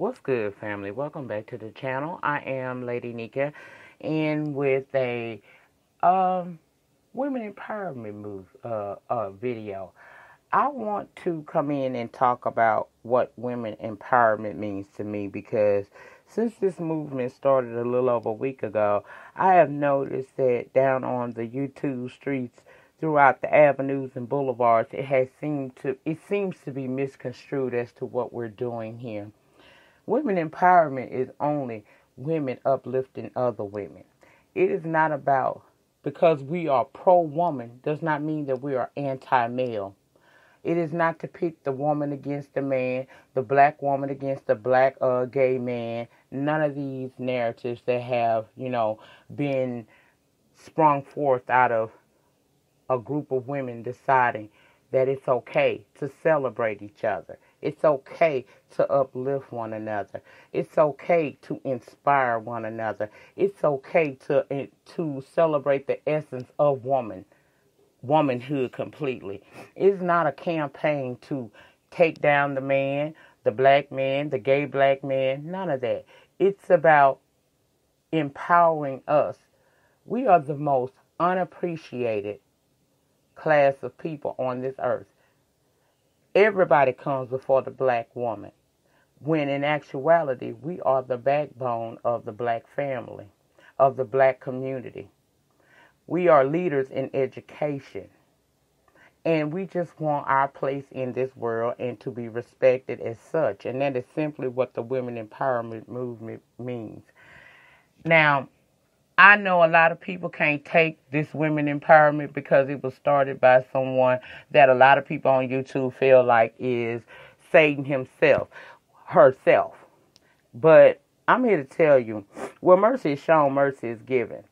What's good, family? Welcome back to the channel. I am Lady Nyca, and with a women empowerment video. I want to come in and talk about what women empowerment means to me because since this movement started a little over a week ago, I have noticed that down on the YouTube streets throughout the avenues and boulevards, it seems to be misconstrued as to what we're doing here. Women empowerment is only women uplifting other women. It is not about, because we are pro-woman, does not mean that we are anti-male. It is not to pit the woman against the man, the black woman against the black gay man. None of these narratives that have, been sprung forth out of a group of women deciding that it's okay to celebrate each other. It's okay to uplift one another. It's okay to inspire one another. It's okay to celebrate the essence of womanhood completely. It's not a campaign to take down the man, the black man, the gay black man, none of that. It's about empowering us. We are the most unappreciated class of people on this earth. Everybody comes before the black woman, when in actuality, we are the backbone of the black family, of the black community. We are leaders in education, and we just want our place in this world and to be respected as such, and that is simply what the women empowerment movement means. Now, I know a lot of people can't take this women empowerment because it was started by someone that a lot of people on YouTube feel like is Satan herself. But I'm here to tell you, where mercy is shown, mercy is given.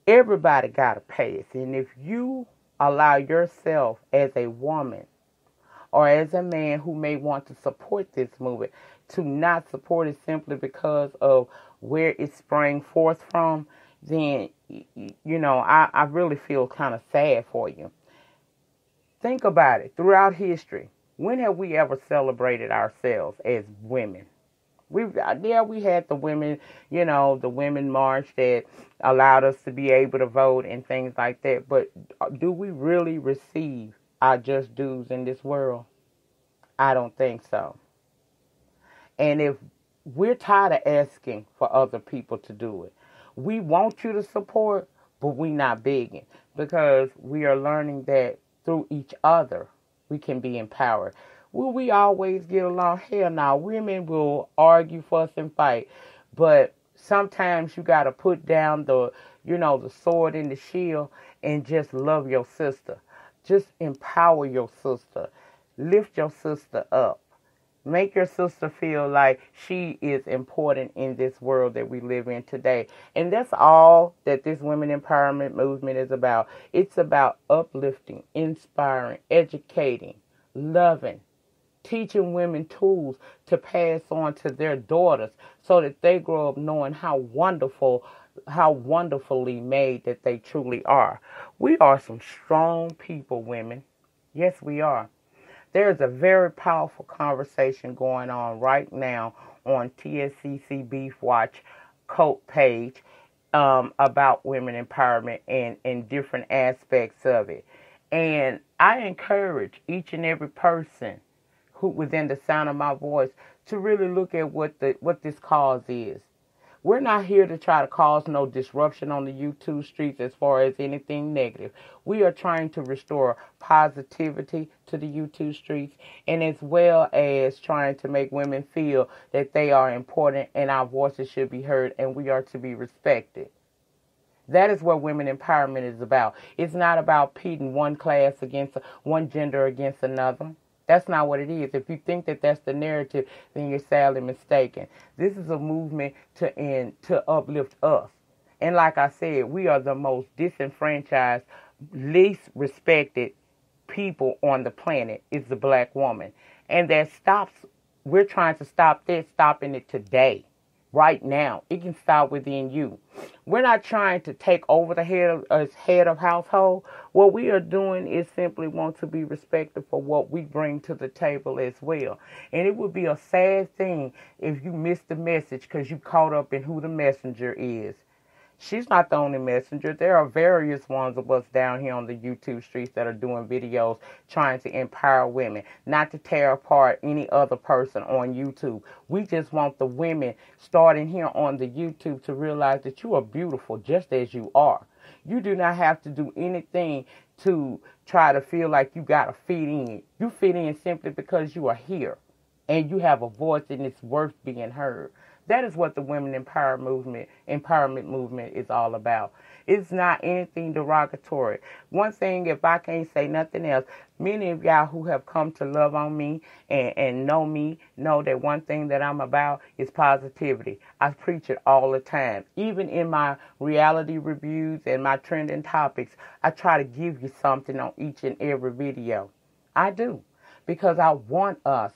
Everybody got a pass. And if you allow yourself as a woman or as a man who may want to support this movement to not support it simply because of where it sprang forth from, then, I really feel kind of sad for you. Think about it. Throughout history, when have we ever celebrated ourselves as women? We had the women, the women march that allowed us to be able to vote and things like that. But do we really receive our just dues in this world? I don't think so. And if we're tired of asking for other people to do it, we want you to support, but we're not begging, because we are learning that through each other we can be empowered. Will we always get along? Hell no. Women will argue, fuss, and fight, but sometimes you got to put down the sword and the shield and just love your sister. Just empower your sister. Lift your sister up. Make your sister feel like she is important in this world that we live in today. And that's all that this women empowerment movement is about. It's about uplifting, inspiring, educating, loving, teaching women tools to pass on to their daughters so that they grow up knowing how wonderfully made that they truly are. We are some strong people, women. Yes, we are. There's a very powerful conversation going on right now on Tscc Beef Watch Coat page about women empowerment and different aspects of it. And I encourage each and every person who within the sound of my voice to really look at what this cause is. We're not here to try to cause no disruption on the YouTube streets as far as anything negative. We are trying to restore positivity to the YouTube streets, and as well as trying to make women feel that they are important and our voices should be heard and we are to be respected. That is what women empowerment is about. It's not about pitting one class against one gender against another. That's not what it is. If you think that that's the narrative, then you're sadly mistaken. This is a movement to uplift us. And like I said, we are the most disenfranchised, least respected people on the planet is the black woman. And we're trying to stop that, stopping it today, right now. It can start within you. We're not trying to take over the head of household. What we are doing is simply want to be respected for what we bring to the table as well. And it would be a sad thing if you miss the message because you caught up in who the messenger is. She's not the only messenger. There are various ones of us down here on the YouTube streets that are doing videos trying to empower women, not to tear apart any other person on YouTube. We just want the women starting here on the YouTube to realize that you are beautiful just as you are. You do not have to do anything to try to feel like you got to fit in. You fit in simply because you are here and you have a voice and it's worth being heard. That is what the women empowerment movement is all about. It's not anything derogatory. One thing, if I can't say nothing else, many of y'all who have come to love on me and know me know that one thing that I'm about is positivity. I preach it all the time. Even in my reality reviews and my trending topics, I try to give you something on each and every video. I do. Because I want us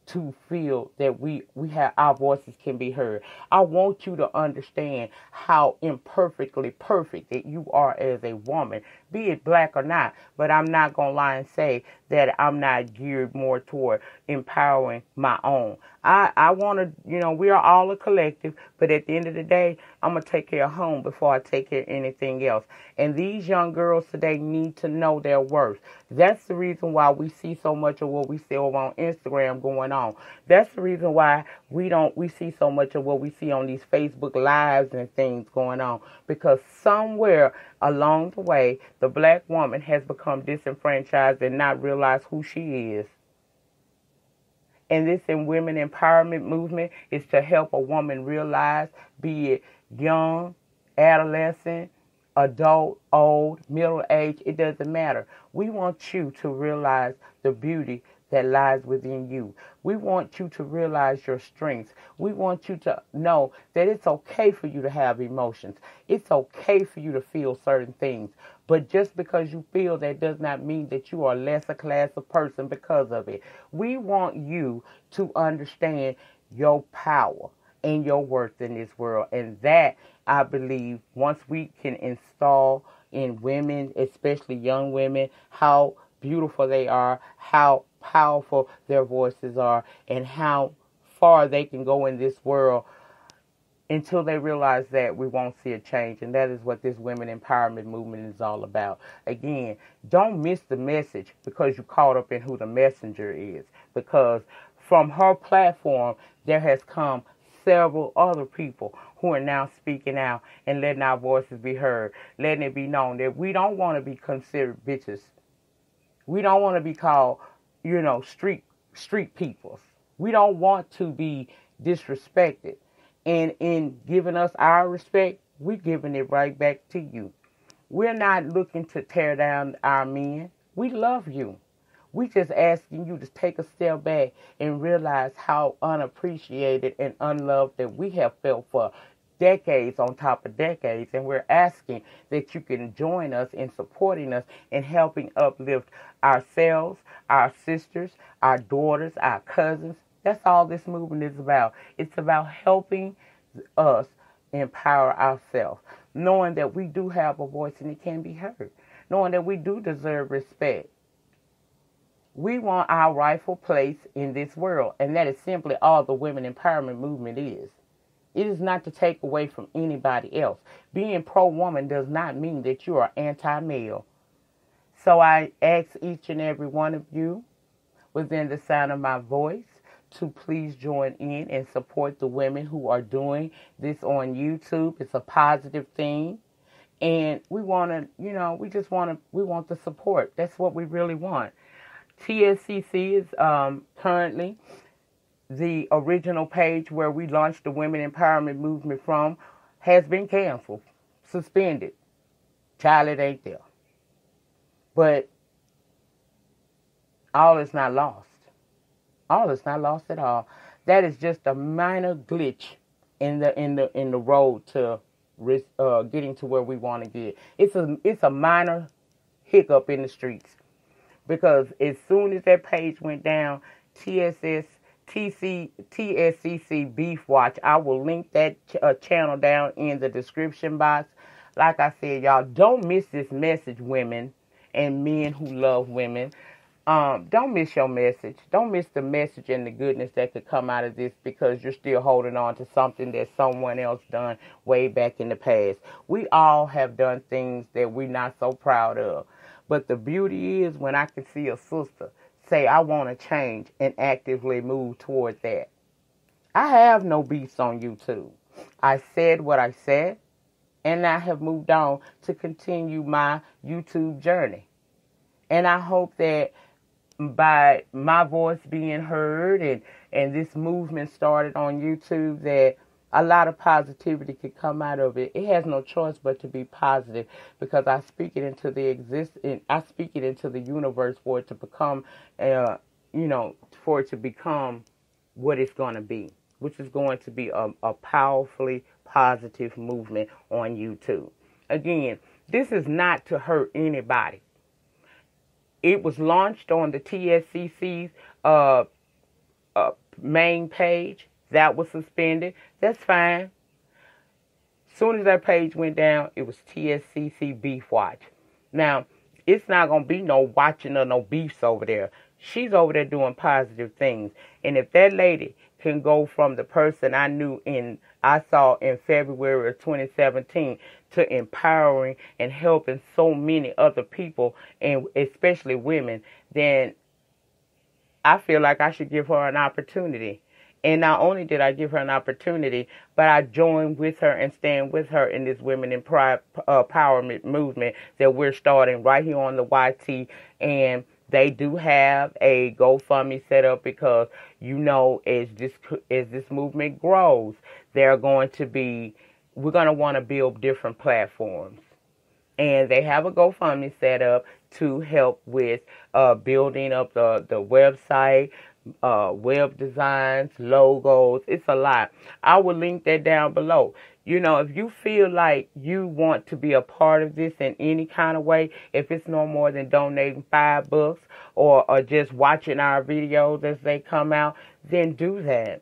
to feel that we have our voices can be heard. I want you to understand how imperfectly perfect that you are as a woman, be it black or not. But I'm not going to lie and say that I'm not geared more toward empowering my own. I want to, we are all a collective, but at the end of the day, I'm going to take care of home before I take care of anything else. And these young girls today need to know their worth. That's the reason why we see so much of what we see over on Instagram going on. That's the reason why we see so much of what we see on these Facebook Lives and things going on. Because somewhere along the way, the black woman has become disenfranchised and not realized who she is. And this in women empowerment movement is to help a woman realize, be it young, adolescent, adult, old, middle age, it doesn't matter. We want you to realize the beauty that lies within you. We want you to realize your strengths. We want you to know that it's okay for you to have emotions. It's okay for you to feel certain things. But just because you feel that does not mean that you are less a class of person because of it. We want you to understand your power and your worth in this world. And that, I believe, once we can install in women, especially young women, how beautiful they are, how powerful their voices are, and how far they can go in this world, until they realize that, we won't see a change. And that is what this women empowerment movement is all about. Again, don't miss the message because you caught up in who the messenger is. Because from her platform, there has come several other people who are now speaking out and letting our voices be heard, letting it be known that we don't want to be considered bitches. We don't want to be called, street peoples. We don't want to be disrespected. And in giving us our respect, we're giving it right back to you. We're not looking to tear down our men. We love you. We just asking you to take a step back and realize how unappreciated and unloved that we have felt for decades on top of decades. And we're asking that you can join us in supporting us and helping uplift ourselves, our sisters, our daughters, our cousins. That's all this movement is about. It's about helping us empower ourselves, knowing that we do have a voice and it can be heard, knowing that we do deserve respect. We want our rightful place in this world, and that is simply all the women empowerment movement is. It is not to take away from anybody else. Being pro-woman does not mean that you are anti-male. So I ask each and every one of you within the sound of my voice to please join in and support the women who are doing this on YouTube. It's a positive thing. And we want to, we want the support. That's what we really want. Tscc is currently the original page where we launched the women empowerment movement from has been canceled, suspended. Child, it ain't there. But all is not lost. All is not lost at all. That is just a minor glitch in the road to getting to where we want to get. It's a minor hiccup in the streets, because as soon as that page went down, TSS Tscc Beef Watch. I will link that channel down in the description box. Like I said, y'all, don't miss this message, women and men who love women. Don't miss your message. Don't miss the message and the goodness that could come out of this, because you're still holding on to something that someone else done way back in the past. We all have done things that we're not so proud of. But the beauty is when I can see a sister say, I want to change, and actively move toward that. I have no beefs on YouTube. I said what I said, and I have moved on to continue my YouTube journey. And I hope that by my voice being heard and this movement started on YouTube, that a lot of positivity could come out of it. It has no choice but to be positive, because I speak it into I speak it into the universe for it to become, for it to become what it's going to be, which is going to be a powerfully positive movement on YouTube. Again, this is not to hurt anybody. It was launched on the Tscc's main page. That was suspended. That's fine. Soon as that page went down, it was Tscc Beef Watch. Now, it's not going to be no watching or no beefs over there. She's over there doing positive things. And if that lady can go from the person I saw in February of 2017 to empowering and helping so many other people, and especially women, then I feel like I should give her an opportunity. And not only did I give her an opportunity, but I joined with her and stand with her in this women empowerment movement that we're starting right here on the YT. And they do have a GoFundMe set up, because as this movement grows, we're going to want to build different platforms. And they have a GoFundMe set up to help with building up the website, web designs, logos. It's a lot. I will link that down below. If you feel like you want to be a part of this in any kind of way, if it's no more than donating $5 or just watching our videos as they come out, then do that.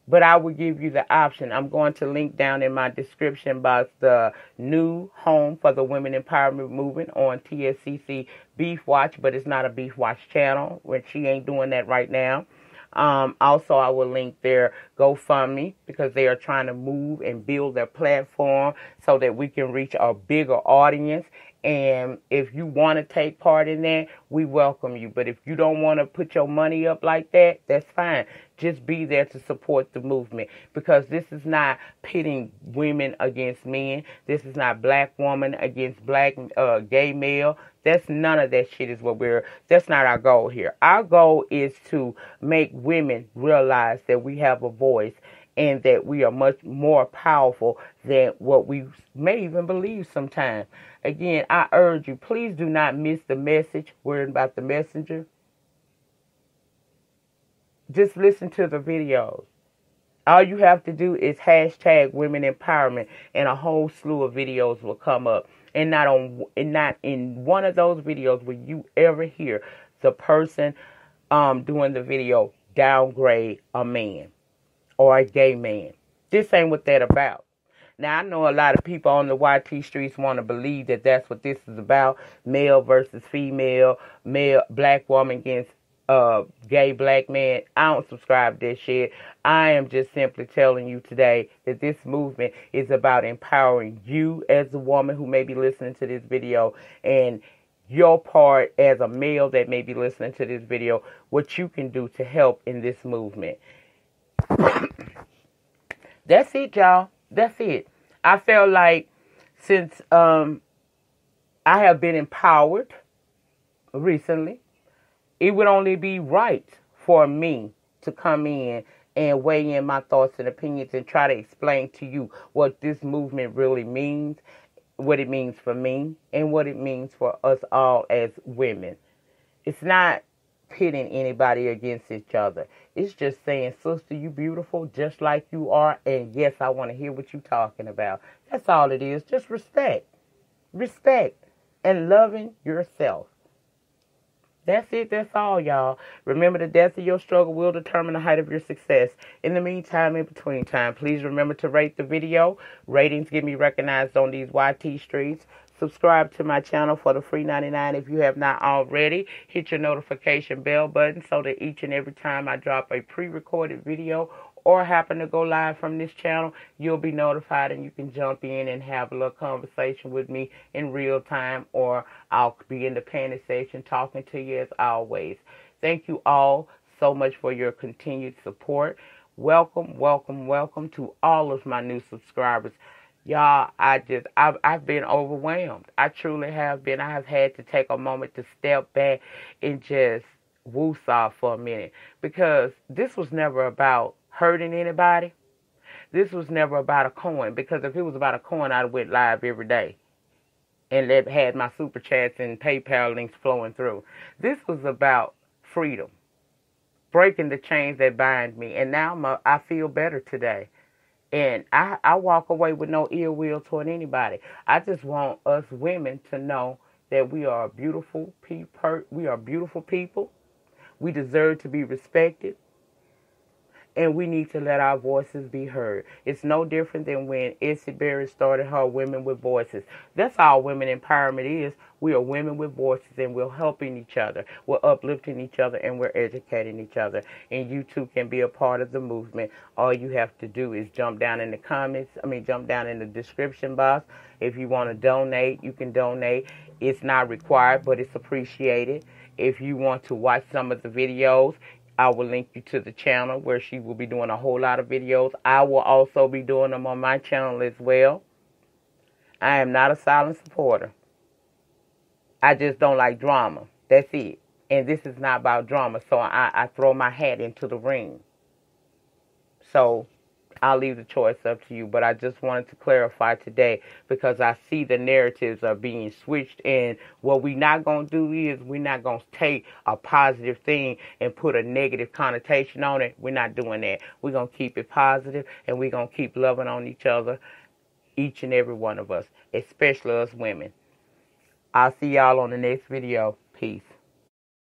But I will give you the option. I'm going to link down in my description box the new home for the Women Empowerment Movement on Tscc Beef Watch, but it's not a Beef Watch channel, when she ain't doing that right now. Also, I will link their GoFundMe, because they are trying to move and build their platform so that we can reach a bigger audience. And if you want to take part in that, we welcome you. But if you don't want to put your money up like that, that's fine. Just be there to support the movement, because this is not pitting women against men. This is not black woman against black gay male. That's none of that shit that's not our goal here. Our goal is to make women realize that we have a voice, and that we are much more powerful than what we may even believe sometimes. Again, I urge you, please do not miss the message, worrying about the messenger. Just listen to the videos. All you have to do is hashtag women empowerment, and a whole slew of videos will come up. And not in one of those videos will you ever hear the person doing the video downgrade a man or a gay man. This ain't what that's about. Now, I know a lot of people on the YT streets want to believe that that's what this is about. Male versus female, black woman against gay black man. I don't subscribe to this shit. I am just simply telling you today that this movement is about empowering you as a woman who may be listening to this video, and your part as a male that may be listening to this video, what you can do to help in this movement. That's it, y'all. That's it. I felt like since I have been empowered recently, it would only be right for me to come in and weigh in my thoughts and opinions and try to explain to you what this movement really means, what it means for me, and what it means for us all as women. It's not pitting anybody against each other. It's just saying, sister, you beautiful just like you are, and yes, I want to hear what you're talking about. That's all it is. Just respect. Respect and loving yourself. That's it. That's all, y'all. Remember, the depth of your struggle will determine the height of your success. In the meantime, in between time, please remember to rate the video. Ratings get me recognized on these YT streets. Subscribe to my channel for the free 99 if you have not already. Hit your notification bell button so that each and every time I drop a pre-recorded video or happen to go live from this channel, you'll be notified and you can jump in and have a little conversation with me in real time, or I'll be in the panic section talking to you as always. Thank you all so much for your continued support. Welcome, welcome, welcome to all of my new subscribers. Y'all, I've been overwhelmed. I truly have been. I have had to take a moment to step back and just woosah for a minute, because this was never about hurting anybody. This was never about a coin, because if it was about a coin, I'd went live every day and had my super chats and PayPal links flowing through. This was about freedom, breaking the chains that bind me, and now I feel better today. And I walk away with no ill will toward anybody. I just want us women to know that we are beautiful people. We are beautiful people. We deserve to be respected, and we need to let our voices be heard. It's no different than when Essie Berry started her Women with Voices. That's all women empowerment is. We are women with voices, and we're helping each other. We're uplifting each other, and we're educating each other. And you too can be a part of the movement. All you have to do is jump down in the description box. If you want to donate, you can donate. It's not required, but it's appreciated. If you want to watch some of the videos, I will link you to the channel where she will be doing a whole lot of videos. I will also be doing them on my channel as well. I am not a silent supporter. I just don't like drama. That's it. And this is not about drama, so I throw my hat into the ring. So I'll leave the choice up to you, but I just wanted to clarify today, because I see the narratives are being switched, and what we're not going to do is we're not going to take a positive thing and put a negative connotation on it. We're not doing that. We're going to keep it positive, and we're going to keep loving on each other, each and every one of us, especially us women. I'll see y'all on the next video. Peace.